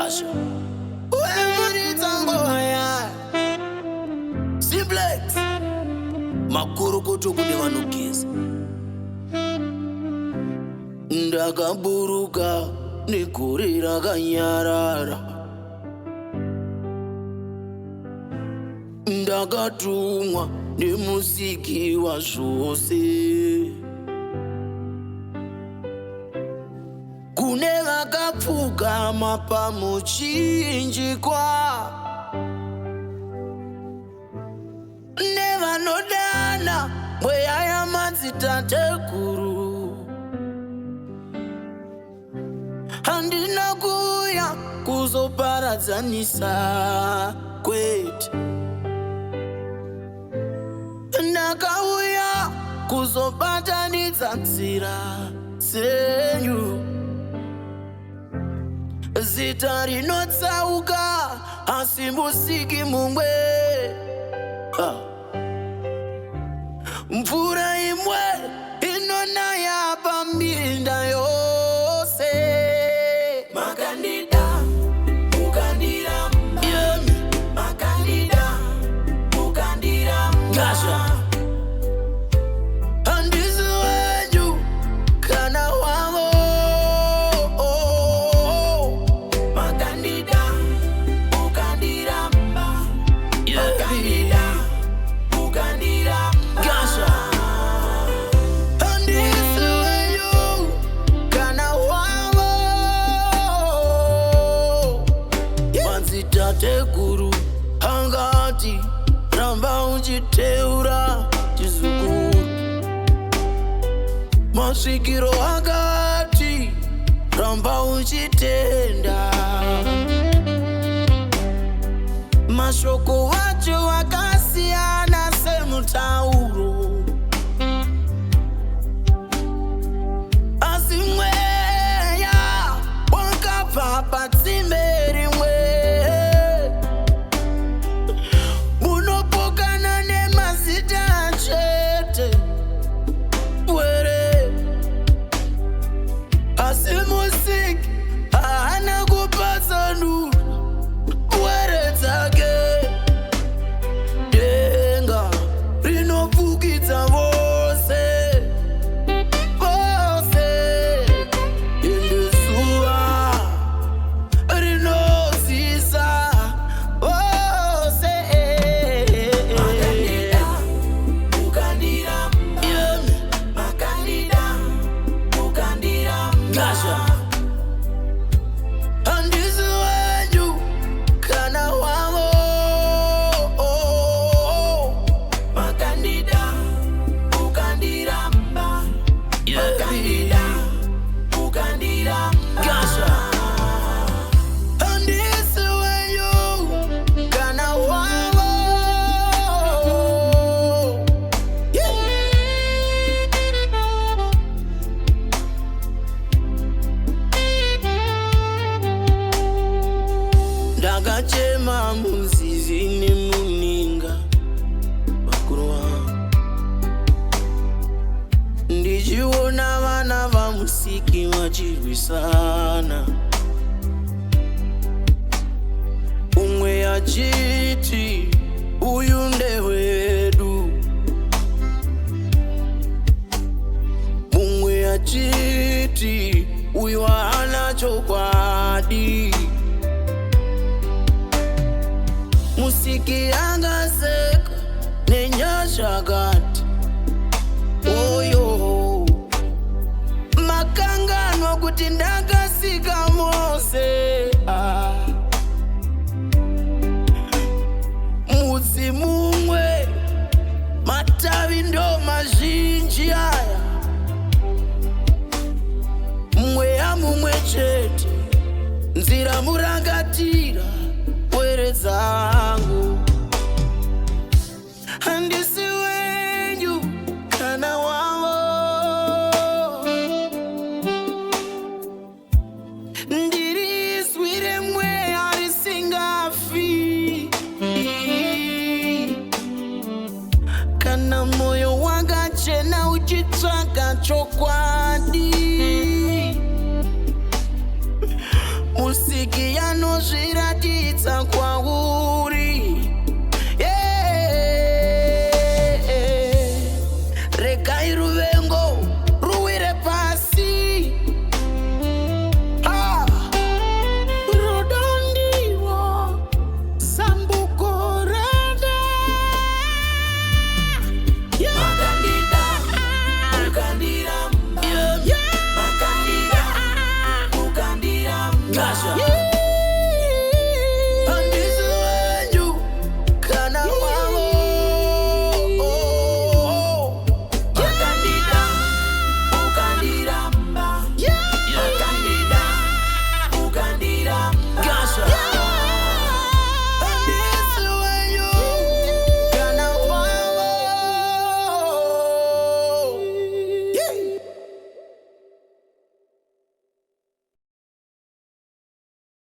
Gasha. Muridzo ya Simplex. Makuru kutu kune vanogeza. Ndakaburuka negore rakanyarara. Ndakatumwa nemusiki wa zvose. Kune vakapfugama pamuchinjikwa, nevanodana mweya yamadzitateguru. Handina kuuya kuzoparadzanisa kwete, ndakauya kuzobatanidza nzira dzenyu. Zita rinotsauka asi musiki mumwe, mvura imwe inonaya paminda yose. Makandida, Mukandiramba, Makandida, Mukandiramba. Gasha. Tateguru angati ramba uchiteura chizukuru. Masvikiro akati ramba uchitenda. Mashoko wacho akasiyana semutauro, asi mweya wakabva patsime rimwe. Ndakachema muzizi nemuninga bakuru wangu, ndichiona vana vamusiki vachirwisana. Umwe achiti uyu ndewedu, umwe achiti uyu haana chokwadi. Musiki angaseka nenyasha kati oyo. Makanganwa kuti ndakasika mose, mudzi mumwe matavi ndo mazhinji aya. Mweya mumwe chete nzira murangatira were dzangu. Handisi wenyu kana wavo, ndiri izwi remweya risingafi. Kana moyo wakachena uchitsvaka chokwadi, musiki yano kuzviratidza